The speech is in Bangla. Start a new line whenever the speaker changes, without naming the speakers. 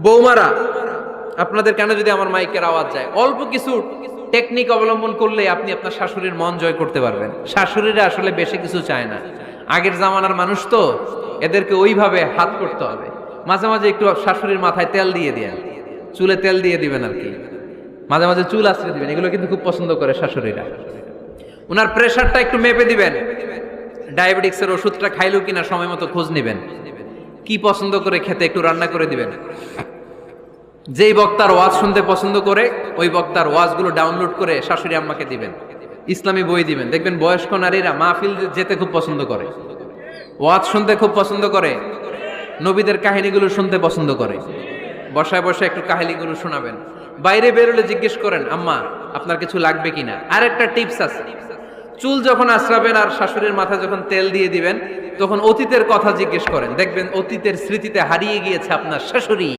বৌমারা, আপনাদের কেন যদি আমার মাইকের আওয়াজ যায়, অল্প কিছু টেকনিক অবলম্বন করলে আপনি আপনার শাশুড়ির মন জয় করতে পারবেন। শাশুড়িরা আসলে বেশি কিছু চায় না, আগের জামানার মানুষ তো, এদেরকে ওইভাবে হাত করতে হবে। মাঝে মাঝে একটু শাশুড়ির মাথায় তেল দিয়ে দেন, চুলে তেল দিয়ে দিবেন আর কি, মাঝে মাঝে চুল আশ্রয় দিবেন, এগুলো কিন্তু খুব পছন্দ করে শাশুড়িরা। উনার প্রেশারটা একটু মেপে দিবেন, ডায়াবেটিক্সের ওষুধটা খাইলো কিনা সময় মতো খোঁজ নিবেন, কি পছন্দ করে খেতে একটু রান্না করে দিবেন। যেই বক্তার ওয়াজ শুনতে পছন্দ করে ওই বক্তার ওয়াজগুলো ডাউনলোড করে শাশুড়ি আম্মাকে দিবেন, ইসলামী বই দিবেন। দেখবেন বয়স্ক নারীরা মাহফিল যেতে খুব পছন্দ করে, ওয়াজ শুনতে খুব পছন্দ করে, নবীদের কাহিনীগুলো শুনতে পছন্দ করে। বসায় বসায় একটু কাহিনীগুলো শোনাবেন। বাইরে বেরোলে জিজ্ঞেস করেন, আম্মা আপনার কিছু লাগবে কিনা। আর একটা টিপস আছে, চুল যখন আশ্রাবেন আর শাশুড়ির মাথায় যখন তেল দিয়ে দিবেন, তখন অতীতের কথা জিজ্ঞেস করেন। দেখবেন অতীতের স্মৃতিতে হারিয়ে গিয়েছে আপনার শাশুড়ি।